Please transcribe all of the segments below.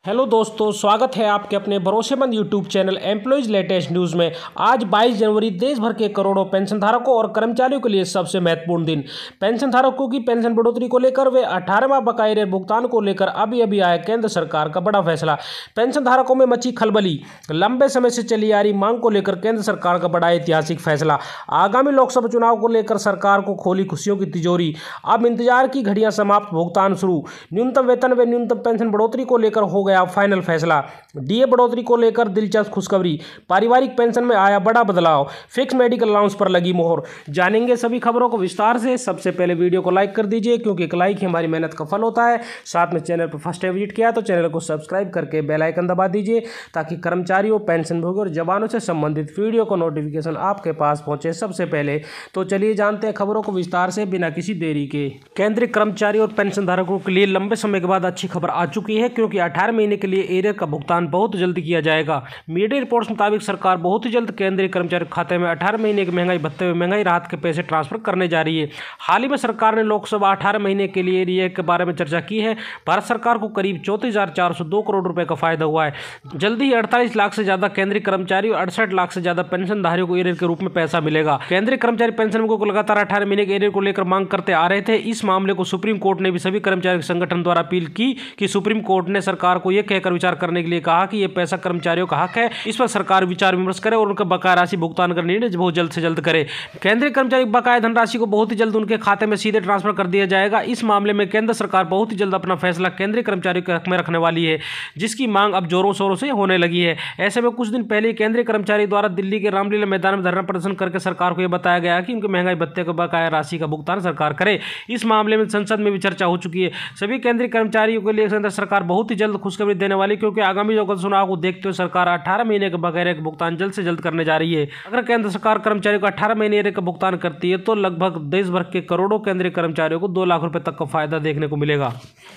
Hello दोस्तों, स्वागत है आपके अपने भरोसेमंद YouTube channel employees latest news में। आज 22 जनवरी देश भर के करोड़ों पेंशनधारकों और कर्मचारियों के लिए सबसे महत्वपूर्ण दिन। पेंशनधारकों की पेंशन बढ़ोतरी को लेकर वे 18वां बकाया रेल भुगतान को लेकर अभी अभी आया केंद्र सरकार का बड़ा फैसला। पेंशनधारकों में मची खलबली। लंबे समय से चली आ रही मांग को लेकर केंद्र सरकार का बड़ा ऐतिहासिक फैसला। आगामी लोकसभा चुनाव को लेकर सरकार को खोली खुशियों की तिजोरी। अब इंतजार की घड़ियां समाप्त, भुगतान शुरू। न्यूनतम वेतन व न्यूनतम पेंशन बढ़ोतरी को लेकर हो गया फाइनल फैसला। डीए बढ़ोतरी को लेकर दिलचस्प खुशखबरी। पारिवारिक पेंशन में आया बड़ा बदलाव। फिक्स मेडिकल अलाउंस पर लगी मोहर। जानेंगे सभी खबरों को विस्तार से। सबसे पहले वीडियो को लाइक कर दीजिए, क्योंकि एक लाइक ही हमारी मेहनत का फल होता है। साथ में चैनल पर फर्स्ट टाइम विजिट किया तो चैनल को सब्सक्राइब करके बेल आइकन दबा दीजिए, ताकि कर्मचारियों, पेंशन भोगी और जवानों से संबंधित वीडियो को नोटिफिकेशन आपके पास पहुंचे सबसे पहले। तो चलिए जानते हैं खबरों को विस्तार से बिना किसी देरी के। केंद्रीय कर्मचारी और पेंशन धारकों के लिए लंबे समय के बाद अच्छी खबर आ चुकी है, क्योंकि 18 महीने के लिए एरियर का भुगतान बहुत जल्द किया जाएगा। मीडिया रिपोर्ट्स मुताबिक सरकार बहुत ही जल्द केंद्रीय कर्मचारी खाते में 18 महीने के महंगाई भत्ते व महंगाई राहत के पैसे ट्रांसफर करने जा रही है। हाल ही में सरकार ने लोकसभा 18 महीने के लिए एरियर के बारे में चर्चा की है। भारत सरकार को करीब 34,402 करोड़ रुपए का फायदा हुआ है। जल्द ही 48 लाख से ज्यादा केंद्रीय कर्मचारी और 68 लाख से ज्यादा पेंशनधारियों को एरियर के रूप में पैसा मिलेगा। केंद्रीय कर्मचारी पेंशन को लगातार 18 महीने के एरियर को लेकर मांग करते आ रहे थे। इस मामले को सुप्रीम कोर्ट ने भी सभी कर्मचारी संगठन द्वारा अपील की कि सुप्रीम कोर्ट ने सरकार को यह कहकर विचार करने के लिए कहा कि यह पैसा कर्मचारियों का हक है। इस पर सरकार विचार विमर्श करे और उनका बकाया राशि भुगतान का निर्णय बहुत जल्द से जल्द करे। केंद्रीय कर्मचारी बकाया धनराशि को बहुत ही जल्द उनके खाते में सीधे ट्रांसफर कर दिया जाएगा। इस मामले में केंद्र सरकार बहुत ही जल्द अपना फैसला केंद्रीय कर्मचारियों के हक में रखने वाली है, जिसकी मांग अब जोरों शोरों से होने लगी है। ऐसे में कुछ दिन पहले केंद्रीय कर्मचारी द्वारा दिल्ली के रामलीला मैदान में धरना प्रदर्शन करके सरकार को यह बताया गया कि उनके महंगाई भत्ते के बकाया राशि का भुगतान सरकार करे। इस मामले में संसद में भी चर्चा हो चुकी है। सभी केंद्रीय कर्मचारियों के लिए केंद्र सरकार बहुत ही जल्द खुशखबरी देने वाली, क्योंकि आगामी लोकसभा चुनाव को देखते हुए सरकार 18 महीने के बकाया का भुगतान जल्द से जल्द करने जा रही है। अगर केंद्र सरकार कर्मचारियों को 18 महीने का भुगतान करती है तो लगभग देश भर के करोड़ों केंद्रीय कर्मचारियों को 2 लाख रुपए तक का फायदा देखने को मिलेगा।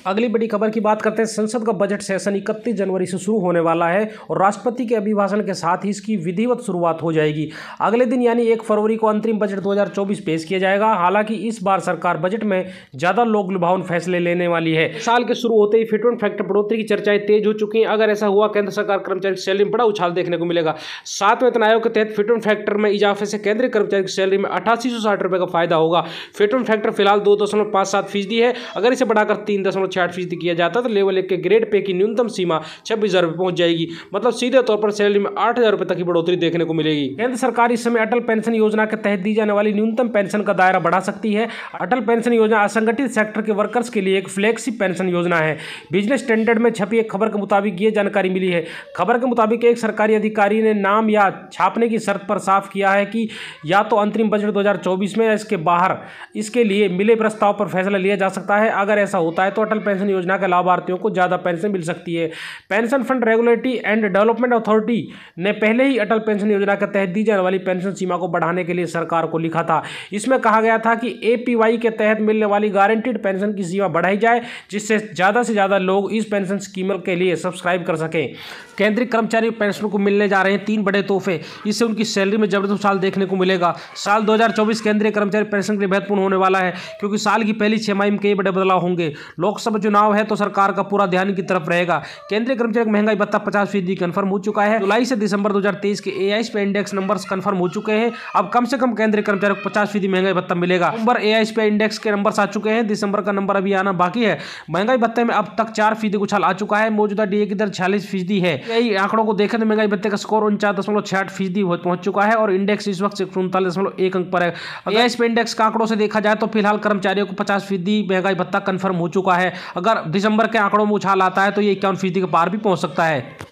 अगली बड़ी खबर की बात करते हैं। संसद का बजट सेशन 31 जनवरी से शुरू होने वाला है और राष्ट्रपति के अभिभाषण के साथ ही इसकी विधिवत शुरुआत हो जाएगी। अगले दिन यानी 1 फरवरी को अंतरिम बजट 2024 पेश किया जाएगा। हालांकि इस बार सरकार बजट में ज्यादा लोक लुभावन फैसले लेने वाली है। साल के शुरू होते ही फिटमेंट फैक्टर बढ़ोतरी की चर्चाएं तेज हो चुकी हैं। अगर ऐसा हुआ, केंद्र सरकार कर्मचारी की सैलरी में बड़ा उछाल देखने को मिलेगा। 7वें वेतन आयोग के तहत फिटमेंट फैक्टर में इजाफे से केंद्रीय कर्मचारी की सैलरी में 8860 रुपए का फायदा होगा। फिटमेंट फैक्टर फिलहाल 2.57% है। अगर इसे बढ़ाकर 3.68% किया जाता है तो लेवल 1 के ग्रेड पे की न्यूनतम सीमा 26,000 रुपए पहुंच जाएगी। मतलब सीधे तौर पर सैलरी में 8,000 रुपए तक की बढ़ोतरी देखने को मिलेगी। केंद्र सरकार इस समय अटल पेंशन योजना के तहत दी जाने वाली न्यूनतम पेंशन का दायरा बढ़ा सकती है। अटल पेंशन योजना असंगठित सेक्टर के वर्कर्स के लिए एक फ्लैगशिप पेंशन योजना है। बिजनेस स्टैंडर्ड में छपी एक खबर के मुताबिक ये जानकारी मिली है। खबर के मुताबिक एक सरकारी अधिकारी ने नाम या छापने की शर्त पर साफ किया है कि या तो अंतरिम बजट 2024 में या इसके बाहर इसके लिए मिले प्रस्ताव पर फैसला लिया जा सकता है। अगर ऐसा होता है तो अटल पेंशन योजना के लाभार्थियों को ज्यादा पेंशन मिल सकती है। Pension fund regulatory and development authority ने पहले ही अटल पेंशन योजना के तहत दी जाने वाली पेंशन सीमा को बढ़ाने के लिए सरकार को लिखा था। इसमें कहा गया था कि एपीवाई के तहत मिलने वाली गारंटीड पेंशन की सीमा बढ़ाई जाए, जिससे ज्यादा से ज्यादा लोग इस पेंशन स्कीम के लिए सब्सक्राइब कर सकें। केंद्रीय कर्मचारी पेंशन को मिलने जा रहे हैं 3 बड़े तोहफे। इससे उनकी सैलरी में जबरदस्त उछाल देखने को मिलेगा। साल 2024 केंद्रीय कर्मचारी पेंशन के लिए महत्वपूर्ण होने वाला है, क्योंकि साल की पहली 6 माह में कई बड़े बदलाव होंगे। लोकसभा चुनाव है तो सरकार का पूरा ध्यान की तरफ रहेगा। केंद्रीय कर्मचारी महंगाई भत्ता 50% कंफर्म हो चुका है। जुलाई से दिसंबर 2023 के एआईएस पे इंडेक्स नंबर्स कंफर्म हो चुके हैं। अब कम से कम केंद्रीय कर्मचारी को 50% महंगाई भत्ता मिलेगा। नवंबर एआईएस पे इंडेक्स के नंबर्स आ चुके हैं। दिसंबर का नंबर अभी आना बाकी है। महंगाई भत्ते में अब तक 4% उछाल आ चुका है। मौजूदा डीए की दर 46% है। यही आंकड़ों को देखें तो महंगाई भत्ते का स्कोर 49.68% पहुंच चुका है और इंडेक्स इस वक्त 39.1 अंक पर है। अगर इस पे इंडेक्स का आंकड़ों से देखा जाए तो फिलहाल कर्मचारियों को 50% महंगाई भत्ता कंफर्म हो चुका है। अगर दिसंबर के आंकड़ों में उछाल आता है तो ये 51% के पार भी पहुंच सकता है।